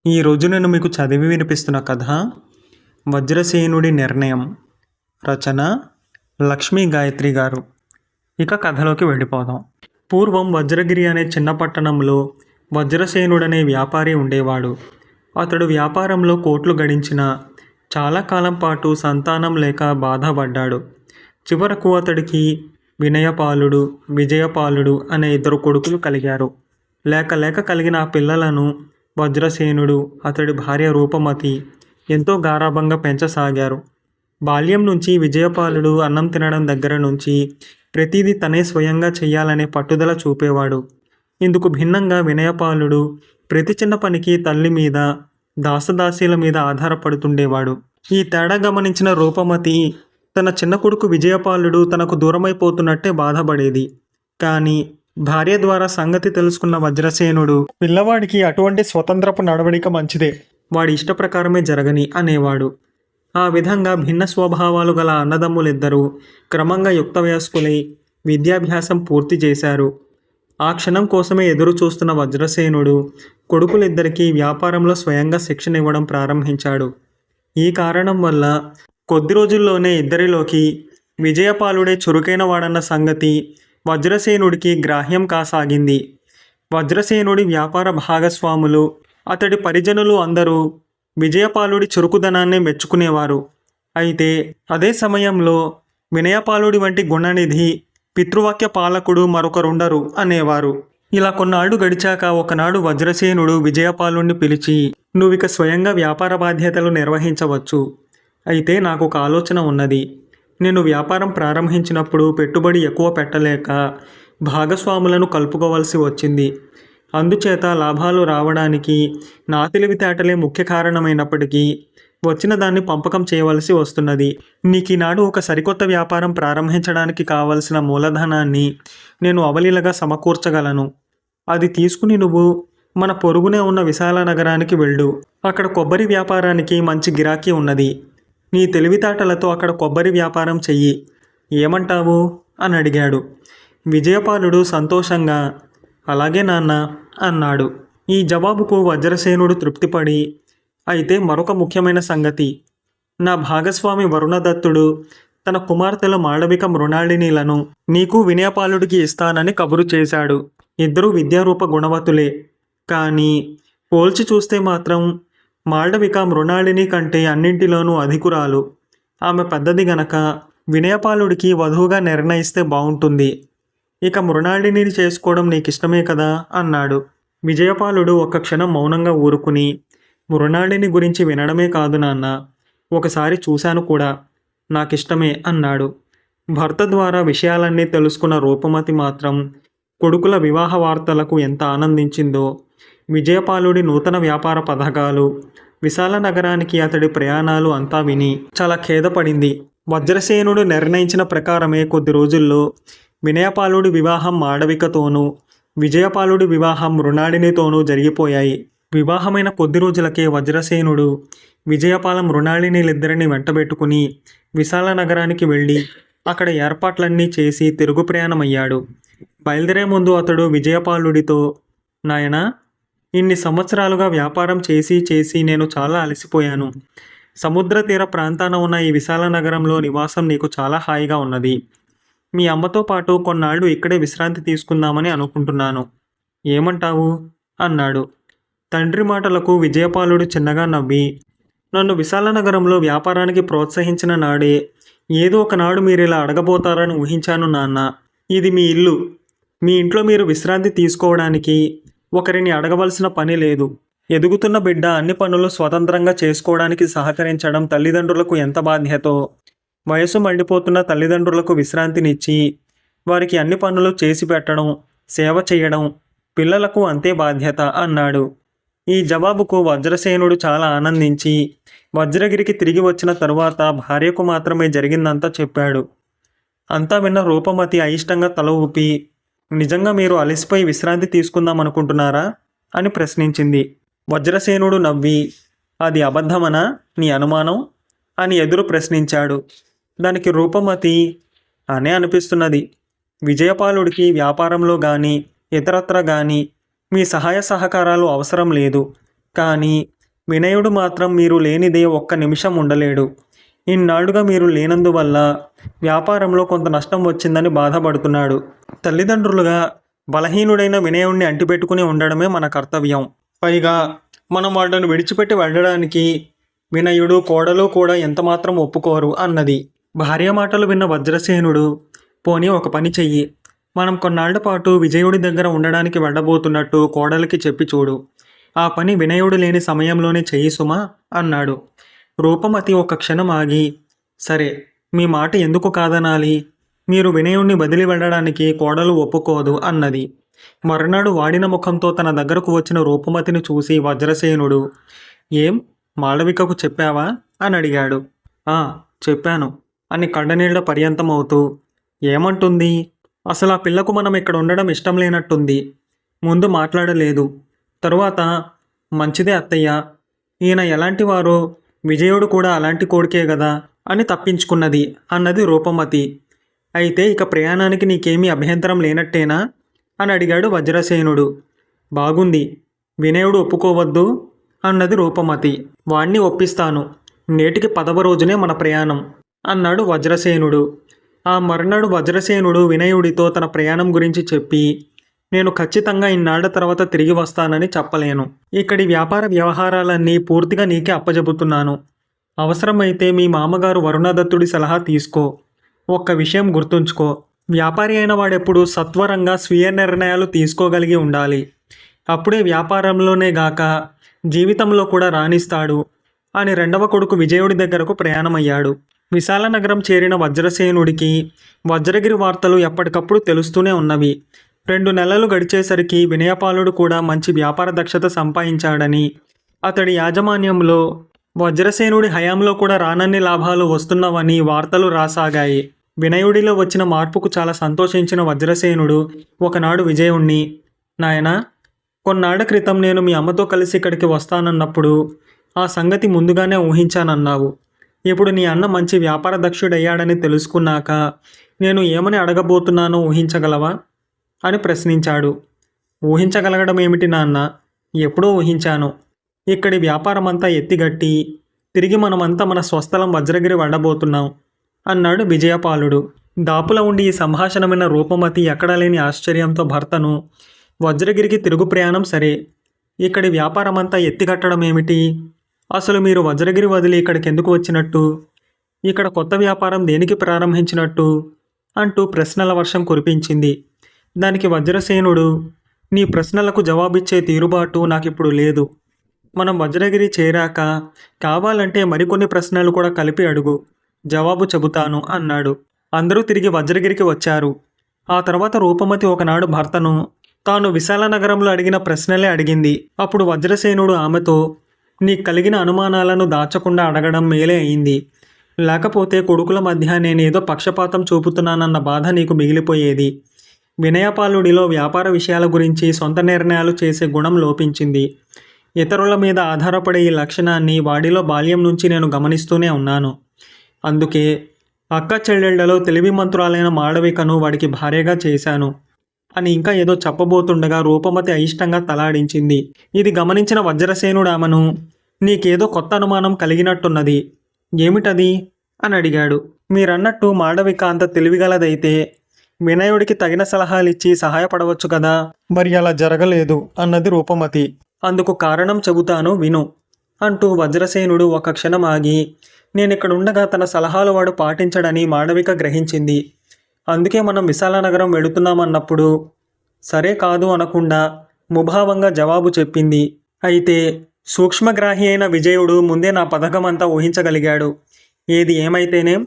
ఈరోజు నేను మీకు చదివి వినిపిస్తున్న కథ వజ్రసేనుడి నిర్ణయం. రచన లక్ష్మీ గాయత్రి గారు. ఇక కథలోకి వెళ్ళిపోదాం. పూర్వం వజ్రగిరి అనే చిన్న పట్టణంలో వజ్రసేనుడనే వ్యాపారి ఉండేవాడు. అతడు వ్యాపారంలో కోట్లు గడించిన చాలా కాలం పాటు సంతానం లేక బాధపడ్డాడు. చివరకు అతడికి వినయపాలుడు, విజయపాలుడు అనే 2 కొడుకులు కలిగారు. లేక లేక కలిగిన ఆ పిల్లలను వజ్రసేనుడు, అతడి భార్య రూపమతి ఎంతో గారాబంగా పెంచసాగారు. బాల్యం నుంచి విజయపాలుడు అన్నం తినడం దగ్గర నుంచి ప్రతిదీ తనే స్వయంగా చెయ్యాలనే పట్టుదల చూపేవాడు. ఇందుకు భిన్నంగా వినయపాలుడు ప్రతి చిన్న పనికి తల్లి మీద, దాసదాసీల మీద ఆధారపడుతుండేవాడు. ఈ తేడా గమనించిన రూపమతి తన చిన్న కొడుకు విజయపాలుడు తనకు దూరమైపోతున్నట్టే బాధపడేది. కానీ భార్య ద్వారా సంగతి తెలుసుకున్న వజ్రసేనుడు పిల్లవాడికి అటువంటి స్వతంత్రపు నడవడిక మంచిదే, వాడి ఇష్ట ప్రకారమే జరగని అనేవాడు. ఆ విధంగా భిన్న స్వభావాలు గల అన్నదమ్ములిద్దరూ క్రమంగా యుక్త వయస్కులై విద్యాభ్యాసం పూర్తి చేశారు. ఆ క్షణం కోసమే ఎదురు చూస్తున్న వజ్రసేనుడు కొడుకులిద్దరికీ వ్యాపారంలో స్వయంగా శిక్షణ ఇవ్వడం ప్రారంభించాడు. ఈ కారణం వల్ల కొద్ది రోజుల్లోనే ఇద్దరిలోకి విజయపాలుడే చురుకైన వాడన్న సంగతి వజ్రసేనుడికి గ్రాహ్యం కాసాగింది. వజ్రసేనుడి వ్యాపార భాగస్వాములు, అతడి పరిజనులు అందరూ విజయపాలుడి చురుకుదనాన్నే మెచ్చుకునేవారు. అయితే అదే సమయంలో వినయపాలుడి వంటి గుణనిధి, పితృవాక్య పాలకుడు మరొకరుండరు అనేవారు. ఇలా కొన్నాళ్ళు గడిచాక ఒకనాడు వజ్రసేనుడు విజయపాలుడిని పిలిచి, నువ్విక స్వయంగా వ్యాపార బాధ్యతలు నిర్వహించవచ్చు. అయితే నాకు ఒక ఆలోచన ఉన్నది. నేను వ్యాపారం ప్రారంభించినప్పుడు పెట్టుబడి ఎక్కువ పెట్టలేక భాగస్వాములను కలుపుకోవాల్సి వచ్చింది. అందుచేత లాభాలు రావడానికి నా తెలివితేటలే ముఖ్య కారణమైనప్పటికీ వచ్చిన దాన్ని పంపకం చేయవలసి వస్తున్నది. నీకీనాడు ఒక సరికొత్త వ్యాపారం ప్రారంభించడానికి కావలసిన మూలధనాన్ని నేను అవలీలగా సమకూర్చగలను. అది తీసుకుని నువ్వు మన పొరుగునే ఉన్న విశాల నగరానికి వెళ్ళు. అక్కడ కొబ్బరి వ్యాపారానికి మంచి గిరాకీ ఉన్నది. నీ తెలివితేటలతో అక్కడ కొబ్బరి వ్యాపారం చెయ్యి. ఏమంటావు అని అడిగాడు. విజయపాలుడు సంతోషంగా అలాగే నాన్న అన్నాడు. ఈ జవాబుకు వజ్రసేనుడు తృప్తిపడి, అయితే మరొక ముఖ్యమైన సంగతి, నా భాగస్వామి వరుణదత్తుడు తన కుమార్తెల మాళవిక మృణాళినిలను నీకు వినయపాలుడికి ఇస్తానని కబురు చేశాడు. ఇద్దరూ విద్యారూప గుణవతులే. కానీ పోల్చి చూస్తే మాత్రం మాళవిక మృణాళిని కంటే అన్నింటిలోనూ అధికురాలు. ఆమె పెద్దది గనక వినయపాలుడికి వధువుగా నిర్ణయిస్తే బాగుంటుంది. ఇక మృణాళిని చేసుకోవడం నీకిష్టమే కదా అన్నాడు. విజయపాలుడు ఒక్క క్షణం మౌనంగా ఊరుకుని, మృణాళిని గురించి వినడమే కాదు నాన్న, ఒకసారి చూశాను కూడా, నాకిష్టమే అన్నాడు. భర్త ద్వారా విషయాలన్నీ తెలుసుకున్న రూపమతి మాత్రం కొడుకుల వివాహ వార్తలకు ఎంత ఆనందించిందో. విజయపాలుడి నూతన వ్యాపార పథకాలు, విశాల నగరానికి అతడి ప్రయాణాలు అంతా విని చాలా ఖేదపడింది. వజ్రసేనుడు నిర్ణయించిన ప్రకారమే కొద్ది రోజుల్లో వినయపాలుడి వివాహం మాళవికతోనూ, విజయపాలుడి వివాహం మృణాళినితోనూ జరిగిపోయాయి. వివాహమైన కొద్ది రోజులకే వజ్రసేనుడు విజయపాల మృణాళినిలిద్దరిని వెంటబెట్టుకుని విశాల నగరానికి వెళ్ళి అక్కడ ఏర్పాట్లన్నీ చేసి తిరుగు ప్రయాణమయ్యాడు. బయలుదేరే ముందు అతడు విజయపాలుడితో, నాయనా, ఇన్ని సంవత్సరాలుగా వ్యాపారం చేసి నేను చాలా అలసిపోయాను. సముద్ర తీర ప్రాంతాన ఉన్న ఈ విశాల నగరంలో నివాసం నీకు చాలా హాయిగా ఉన్నది. మీ అమ్మతో పాటు కొన్నాళ్ళు ఇక్కడే విశ్రాంతి తీసుకుందామని అనుకుంటున్నాను. ఏమంటావు అన్నాడు. తండ్రి మాటలకు విజయపాలుడు చిన్నగా నవ్వి, నన్ను విశాల నగరంలో వ్యాపారానికి ప్రోత్సహించిన నాడే ఏదో ఒకనాడు మీరు ఇలా అడగబోతారని ఊహించాను నాన్న. ఇది మీ ఇల్లు. మీ ఇంట్లో మీరు విశ్రాంతి తీసుకోవడానికి ఒకరిని అడగవలసిన పని లేదు. ఎదుగుతున్న బిడ్డ అన్ని పనులు స్వతంత్రంగా చేసుకోవడానికి సహకరించడం తల్లిదండ్రులకు ఎంత బాధ్యతో, వయసు మళ్ళిపోతున్న తల్లిదండ్రులకు విశ్రాంతినిచ్చి వారికి అన్ని పనులు చేసి పెట్టడం, సేవ చేయడం పిల్లలకు అంతే బాధ్యత అన్నాడు. ఈ జవాబుకు వజ్రసేనుడు చాలా ఆనందించి వజ్రగిరికి తిరిగి వచ్చిన తరువాత భార్యకు మాత్రమే జరిగిందంతా చెప్పాడు. అంతా విన్న రూపమతి అయిష్టంగా తల ఊపి, నిజంగా మీరు అలసిపోయి విశ్రాంతి తీసుకుందాం అనుకుంటున్నారా అని ప్రశ్నించింది. వజ్రసేనుడు నవ్వి, అది అబద్ధమనా నీ అనుమానం అని ఎదురు ప్రశ్నించాడు. దానికి రూపమతి, అనే అనిపిస్తున్నది. విజయపాలుడికి వ్యాపారంలో కానీ ఇతరత్ర కానీ మీ సహాయ సహకారాలు అవసరం లేదు. కానీ వినయుడు మాత్రం మీరు లేనిదే ఒక్క నిమిషం ఉండలేడు. ఇన్నాళ్లుగా మీరు లేనందువల్ల వ్యాపారంలో కొంత నష్టం వచ్చిందని బాధపడుతున్నాడు. తల్లిదండ్రులుగా బలహీనుడైన వినయుడిని అంటిపెట్టుకుని ఉండడమే మన కర్తవ్యం. పైగా మనం వాళ్ళను విడిచిపెట్టి వెళ్ళడానికి వినయుడు కోడలు కూడా ఎంతమాత్రం ఒప్పుకోరు అన్నది. భార్య మాటలు విన్న వజ్రసేనుడు, పోనీ ఒక పని చెయ్యి, మనం కొన్నాళ్ల పాటు విజయుడి దగ్గర ఉండడానికి వెళ్ళబోతున్నట్టు కోడలికి చెప్పి చూడు. ఆ పని వినయుడు లేని సమయంలోనే చెయ్యి సుమా అన్నాడు. రూపమతి ఒక క్షణం ఆగి, సరే, మీ మాట ఎందుకు కాదనాలి? మీరు వినయుణ్ణి వదిలి వెళ్ళడానికి కోడలు ఒప్పుకోదు అన్నది. మర్నాడు వాడిన ముఖంతో తన దగ్గరకు వచ్చిన రూపమతిని చూసి వజ్రసేనుడు, ఏం, మాళవికకు చెప్పావా అని అడిగాడు. ఆ, చెప్పాను అని కళ్ళనీళ్ల పర్యంతమవుతూ, ఏమంటుంది? అసలు ఆ పిల్లకు మనం ఇక్కడ ఉండడం ఇష్టం లేనట్టుంది. ముందు మాట్లాడలేదు, తరువాత మంచిదే అత్తయ్య, ఈయన ఎలాంటి వారో విజయుడు కూడా అలాంటి కొడుకే కదా అని తప్పించుకున్నది అన్నది రూపమతి. అయితే ఇక ప్రయాణానికి నీకేమీ అభ్యంతరం లేనట్టేనా అని అడిగాడు వజ్రసేనుడు. బాగుంది, వినయుడు ఒప్పుకోవద్దు అన్నది రూపమతి. వాణ్ణి ఒప్పిస్తాను, నేటికి 10వ రోజునే మన ప్రయాణం అన్నాడు వజ్రసేనుడు. ఆ మర్నాడు వజ్రసేనుడు వినయుడితో తన ప్రయాణం గురించి చెప్పి, నేను ఖచ్చితంగా ఇన్నాళ్ల తర్వాత తిరిగి వస్తానని చెప్పలేను. ఇక్కడి వ్యాపార వ్యవహారాలన్నీ పూర్తిగా నీకే అప్పజెబుతున్నాను. అవసరమైతే మీ మామగారు వరుణదత్తుడి సలహా తీసుకో. ఒక్క విషయం గుర్తుంచుకో, వ్యాపారి అయిన వాడెప్పుడు సత్వరంగా స్వీయ నిర్ణయాలు తీసుకోగలిగి ఉండాలి. అప్పుడే వ్యాపారంలోనే గాక జీవితంలో కూడా రాణిస్తాడు అని రెండవ కొడుకు విజయుడి దగ్గరకు ప్రయాణమయ్యాడు. విశాలనగరం చేరిన వజ్రసేనుడికి వజ్రగిరి వార్తలు ఎప్పటికప్పుడు తెలుస్తూనే ఉన్నవి. 2 నెలలు గడిచేసరికి వినయపాలుడు కూడా మంచి వ్యాపార దక్షత సంపాదించాడని, అతడి యాజమాన్యంలో వజ్రసేనుడి హయాంలో కూడా రానన్ని లాభాలు వస్తున్నవని వార్తలు రాసాగాయి. వినయుడిలో వచ్చిన మార్పుకు చాలా సంతోషించిన వజ్రసేనుడు ఒకనాడు విజయుణ్ణి, నాయనా, కొన్నాళ్ల క్రితం నేను మీ అమ్మతో కలిసి ఇక్కడికి వస్తానన్నప్పుడు ఆ సంగతి ముందుగానే ఊహించానన్నావు. ఇప్పుడు నీ అన్న మంచి వ్యాపార దక్షుడయ్యాడని తెలుసుకున్నాక నేను ఏమని అడగబోతున్నానో ఊహించగలవా అని ప్రశ్నించాడు. ఊహించగలగడం ఏమిటి నాన్న, ఎప్పుడూ ఊహించాను. ఇక్కడి వ్యాపారమంతా ఎత్తిగట్టి తిరిగి మనమంతా మన స్వస్థలం వజ్రగిరి వెళ్ళబోతున్నాం అన్నాడు విజయపాలుడు. దాపుల ఉండి ఈ సంభాషణ విన్న రూపమతి ఎక్కడా లేని ఆశ్చర్యంతో భర్తను, వజ్రగిరికి తిరుగు ప్రయాణం సరే, ఇక్కడి వ్యాపారమంతా ఎత్తికట్టడం ఏమిటి? అసలు మీరు వజ్రగిరి వదిలి ఇక్కడికి ఎందుకు వచ్చినట్టు? ఇక్కడ కొత్త వ్యాపారం దేనికి ప్రారంభించినట్టు అంటూ ప్రశ్నల వర్షం కురిపించింది. దానికి వజ్రసేనుడు, నీ ప్రశ్నలకు జవాబిచ్చే తీరుబాటు నాకిప్పుడు లేదు. మనం వజ్రగిరి చేరాక కావాలంటే మరికొన్ని ప్రశ్నలు కూడా కలిపి అడుగు, జవాబు చెబుతాను అన్నాడు. అందరూ తిరిగి వజ్రగిరికి వచ్చారు. ఆ తర్వాత రూపమతి ఒకనాడు భర్తను తాను విశాలనగరంలో అడిగిన ప్రశ్నలే అడిగింది. అప్పుడు వజ్రసేనుడు ఆమెతో, నీకు కలిగిన అనుమానాలను దాచకుండా అడగడం మేలే అయింది. లేకపోతే కొడుకుల మధ్య నేనేదో పక్షపాతం చూపుతున్నానన్న బాధ నీకు మిగిలిపోయేది. వినయపాలుడిలో వ్యాపార విషయాల గురించి సొంత నిర్ణయాలు చేసే గుణం లోపించింది. ఇతరుల మీద ఆధారపడే ఈ లక్షణాన్ని వాడిలో బాల్యం నుంచి నేను గమనిస్తూనే ఉన్నాను. అందుకే అక్క చెల్లెళ్లలో తెలివిమంతురాలైన మాళవికను వాడికి భార్యగా చేశాను అని ఇంకా ఏదో చెప్పబోతుండగా రూపమతి అయిష్టంగా తలాడించింది. ఇది గమనించిన వజ్రసేనుడు ఆమెను, నీకేదో కొత్త అనుమానం కలిగినట్టున్నది, ఏమిటది అని అడిగాడు. మీరన్నట్టు మాళవిక అంత తెలివిగలదైతే వినయుడికి తగిన సలహాలిచ్చి సహాయపడవచ్చు కదా. మరి అలా జరగలేదు అన్నది రూపమతి. అందుకు కారణం చెబుతాను విను అంటూ వజ్రసేనుడు ఒక క్షణం ఆగి, నేనిక్కడుండగా తన సలహాలు వాడు పాటించడని మాళవిక గ్రహించింది. అందుకే మనం విశాలనగరం వెళుతున్నామన్నప్పుడు సరే కాదు అనకుండా ముభావంగా జవాబు చెప్పింది. అయితే సూక్ష్మగ్రాహి అయిన విజయుడు ముందే నా పథకమంతా ఊహించగలిగాడు. ఏది ఏమైతేనేం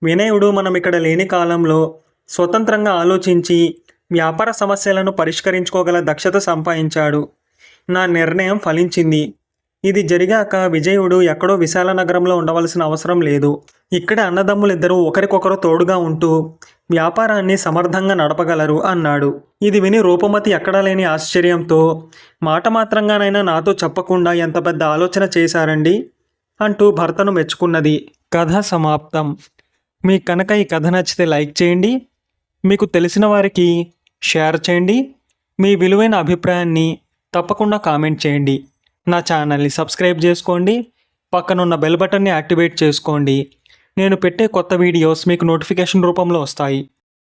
వినయుడు మనం ఇక్కడ లేని కాలంలో స్వతంత్రంగా ఆలోచించి వ్యాపార సమస్యలను పరిష్కరించుకోగల దక్షత సంపాదించాడు. నా నిర్ణయం ఫలించింది. ఇది జరిగాక విజయుడు ఎక్కడో విశాలనగరంలో ఉండవలసిన అవసరం లేదు. ఇక్కడ అన్నదమ్ములిద్దరూ ఒకరికొకరు తోడుగా ఉంటూ వ్యాపారాన్ని సమర్థంగా నడపగలరు అన్నాడు. ఇది విని రూపమతి ఎక్కడా లేని ఆశ్చర్యంతో, మాట మాత్రంగానైనా నాతో చెప్పకుండా ఎంత పెద్ద ఆలోచన చేశారండి అంటూ భర్తను మెచ్చుకున్నది. కథ సమాప్తం. మీకు కనుక ఈ కథ నచ్చితే లైక్ చేయండి, మీకు తెలిసిన వారికి షేర్ చేయండి, మీ విలువైన అభిప్రాయాన్ని తప్పకుండా కామెంట్ చేయండి. నా ఛానల్ని సబ్స్క్రైబ్ చేసుకోండి, పక్కనున్న బెల్ బటన్ని యాక్టివేట్ చేసుకోండి. నేను పెట్టే కొత్త వీడియోస్ మీకు నోటిఫికేషన్ రూపంలో వస్తాయి.